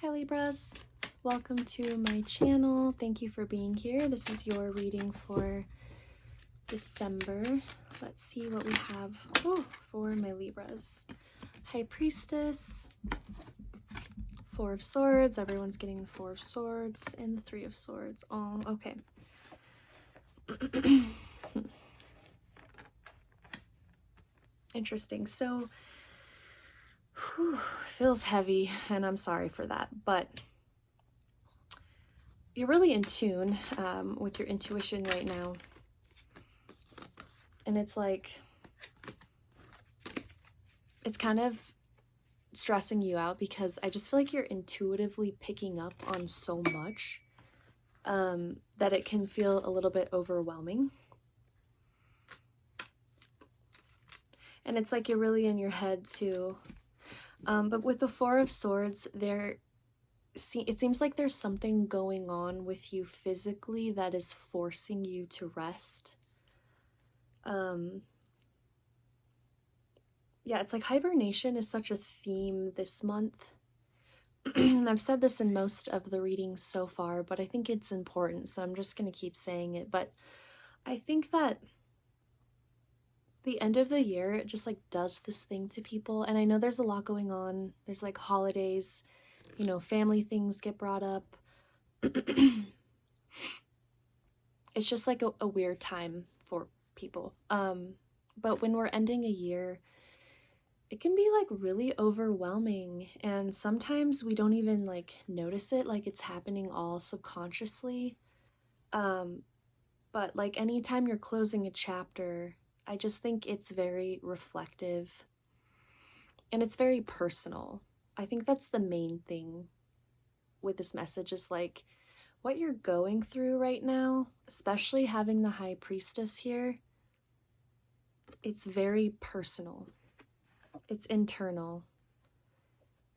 Hi Libras, welcome to my channel. Thank you for being here. This is your reading for December. Let's see what we have for my Libras. High Priestess, Four of Swords. Everyone's getting the Four of Swords and the Three of Swords. Oh, okay. Interesting. So, feels heavy, and I'm sorry for that, but you're really in tune with your intuition right now. And it's like, it's kind of stressing you out because I just feel like you're intuitively picking up on so much that it can feel a little bit overwhelming. And it's like you're really in your head too. But with the Four of Swords, it seems like there's something going on with you physically that is forcing you to rest. Yeah, it's like hibernation is such a theme this month. I've said this in most of the readings so far, but I think it's important, so I'm just going to keep saying it. But I think that the end of the year, it just like does this thing to people. And I know there's a lot going on. There's like holidays, you know, family things get brought up. It's just like a weird time for people. But when we're ending a year, it can be like really overwhelming, and sometimes we don't even like notice it, like it's happening all subconsciously. But like anytime you're closing a chapter, I just think it's very reflective and it's very personal. I think that's the main thing with this message, is like what you're going through right now, especially having the High Priestess here. It's very personal. It's internal.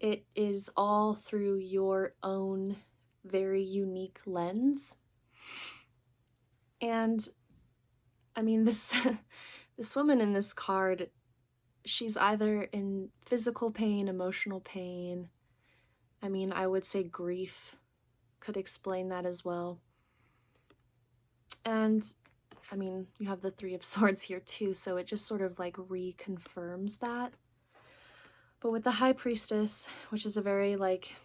It is all through your own very unique lens. And I mean, this woman in this card, she's either in physical pain, emotional pain. I mean, I would say grief could explain that as well. And I mean, you have the Three of Swords here too, so it just sort of like reconfirms that. But with the High Priestess, which is a very like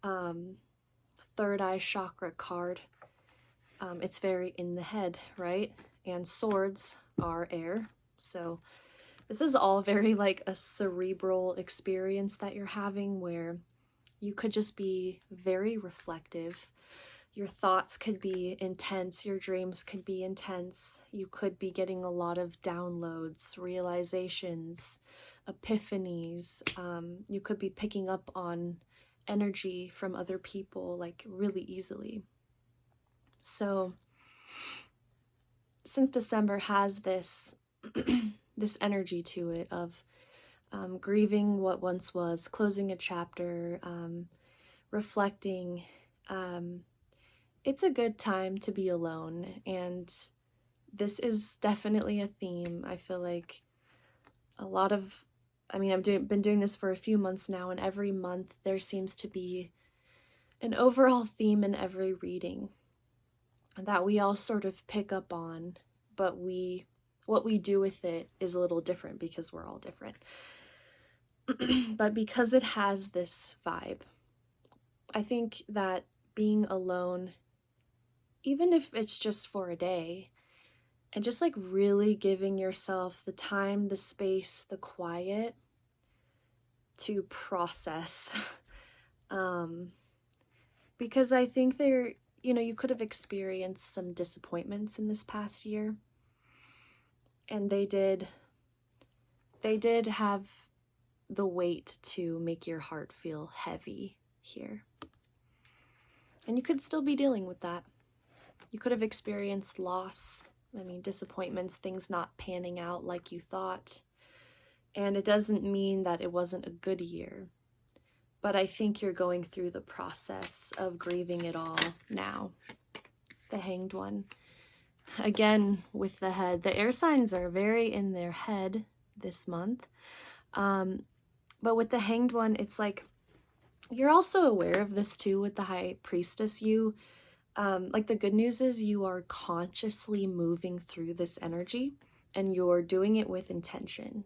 third eye chakra card, it's very in the head, right? And swords are air, so this is all very like a cerebral experience that you're having, where you could just be very reflective. Your thoughts could be intense, your dreams could be intense, you could be getting a lot of downloads, realizations, epiphanies. You could be picking up on energy from other people like really easily. So since December has this this energy to it of grieving what once was, closing a chapter, reflecting, it's a good time to be alone. And this is definitely a theme. I feel like a lot of, I mean, been doing this for a few months now, and every month there seems to be an overall theme in every reading that we all sort of pick up on, but what we do with it is a little different because we're all different. But because it has this vibe, I think that being alone, even if it's just for a day, and just like really giving yourself the time, the space, the quiet to process. Because I think you could have experienced some disappointments in this past year. And they did have the weight to make your heart feel heavy here. And you could still be dealing with that. You could have experienced loss. I mean, disappointments, things not panning out like you thought. And it doesn't mean that it wasn't a good year. But I think you're going through the process of grieving it all now. The Hanged One. Again, with the head. The air signs are very in their head this month. But with the Hanged One, it's like You're also aware of this too with the High Priestess. Like the good news is you are consciously moving through this energy and you're doing it with intention,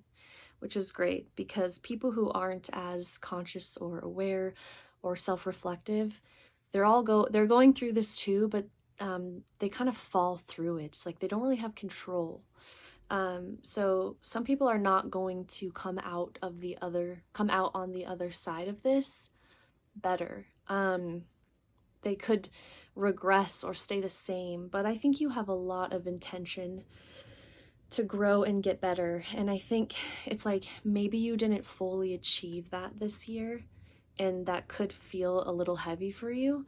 which is great because people who aren't as conscious or aware or self-reflective, they're going through this too, but they kind of fall through it. It's like they don't really have control. So some people are not going to come out on the other side of this better. They could regress or stay the same, but I think you have a lot of intention to grow and get better. And I think it's like maybe you didn't fully achieve that this year, and that could feel a little heavy for you,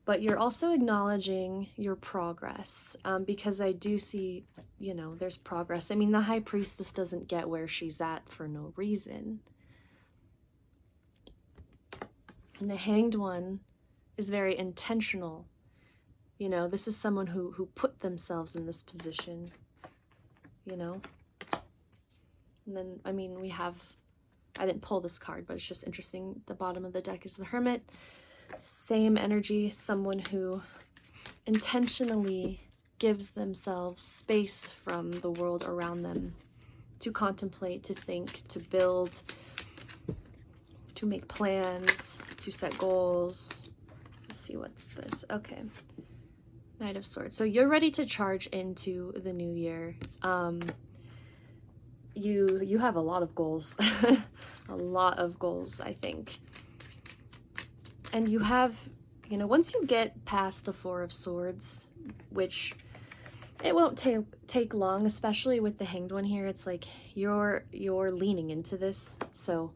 but you're also acknowledging your progress, because I do see, there's progress. I mean, the High Priestess doesn't get where she's at for no reason. And the Hanged One is very intentional. This is someone who put themselves in this position, And then, I mean, I didn't pull this card, but it's just interesting. The bottom of the deck is the Hermit. Same energy, someone who intentionally gives themselves space from the world around them to contemplate, to think, to build, to make plans, to set goals. Let's see, what's this? Okay. Knight of Swords. So you're ready to charge into the new year. You have a lot of goals. A lot of goals, I think. And you have, once you get past the Four of Swords, which it won't take long, especially with the Hanged One here. It's like you're leaning into this. So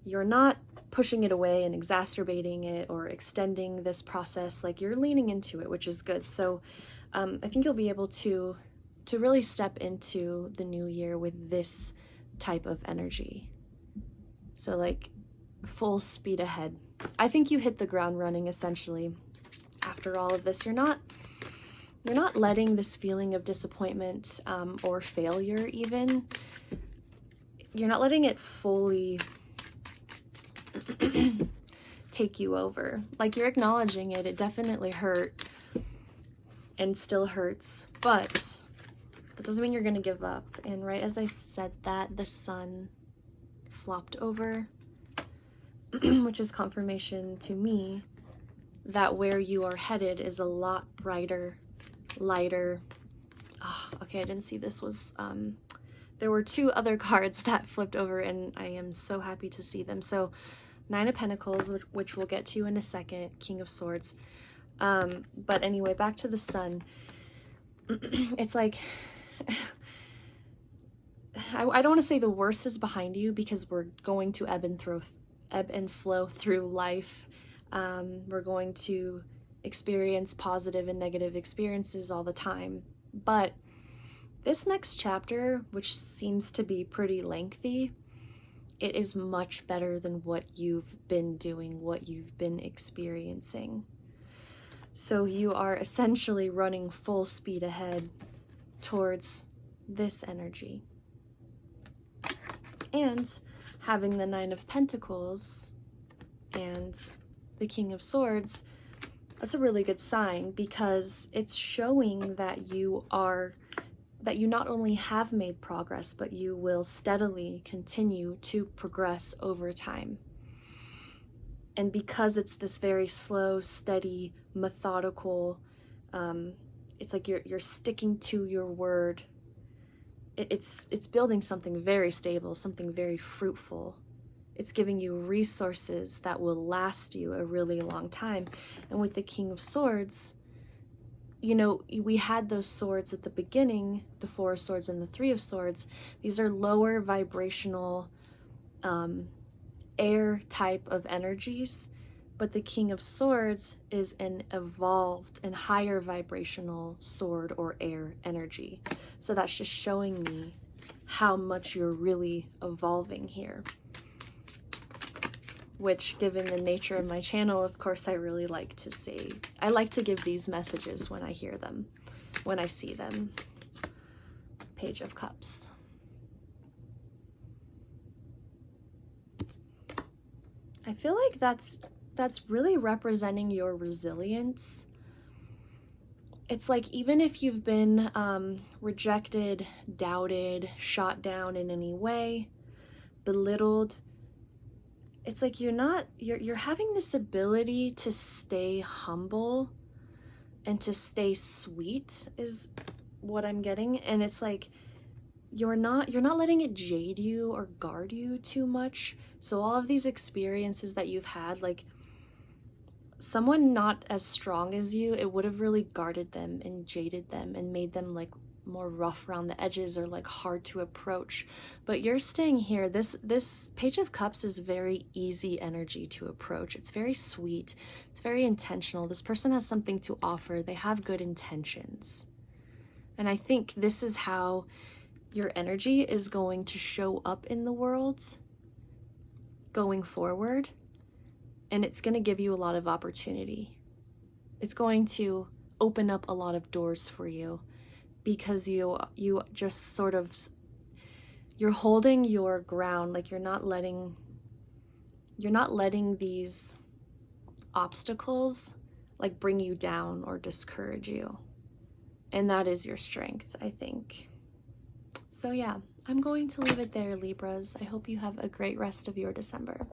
you're not pushing it away and exacerbating it or extending this process. Like, you're leaning into it, which is good. So I think you'll be able to really step into the new year with this type of energy. So like full speed ahead. I think you hit the ground running essentially after all of this. You're not letting this feeling of disappointment or failure even, you're not letting it fully take you over. Like, you're acknowledging it. It definitely hurt and still hurts, but that doesn't mean you're gonna give up. And right as I said that, the sun flopped over, which is confirmation to me that where you are headed is a lot brighter, lighter. Oh, okay, I didn't see this was there were two other cards that flipped over, and I am so happy to see them. So Nine of Pentacles, which we'll get to in a second, King of Swords. But anyway, back to the sun. It's like, I don't want to say the worst is behind you, because we're going to ebb and flow through life. We're going to experience positive and negative experiences all the time. But this next chapter, which seems to be pretty lengthy, it is much better than what you've been doing, what you've been experiencing. So you are essentially running full speed ahead towards this energy. And having the Nine of Pentacles and the King of Swords, that's a really good sign, because it's showing that you not only have made progress, but you will steadily continue to progress over time. And because it's this very slow, steady, methodical, it's like you're sticking to your word. It's building something very stable, something very fruitful. It's giving you resources that will last you a really long time. And with the King of Swords, we had those swords at the beginning, the Four of Swords and the Three of Swords. These are lower vibrational, air type of energies, but the King of Swords is an evolved and higher vibrational sword or air energy. So that's just showing me how much you're really evolving here. Which, given the nature of my channel, of course, I really like to say. I like to give these messages when I hear them, when I see them. Page of Cups. I feel like that's that's really representing your resilience. It's like, even if you've been rejected, doubted, shot down in any way, belittled, it's like you're having this ability to stay humble and to stay sweet is what I'm getting. And it's like you're not letting it jade you or guard you too much. So all of these experiences that you've had, like someone not as strong as you, it would have really guarded them and jaded them and made them like more rough around the edges or like hard to approach. But you're staying here. This Page of Cups is very easy energy to approach. It's very sweet. It's very intentional. This person has something to offer. They have good intentions. And I think this is how your energy is going to show up in the world going forward. And it's going to give you a lot of opportunity. It's going to open up a lot of doors for you, because you just sort of, you're holding your ground. Like you're not letting these obstacles like bring you down or discourage you. And that is your strength, I think. So yeah, I'm going to leave it there, Libras. I hope you have a great rest of your December.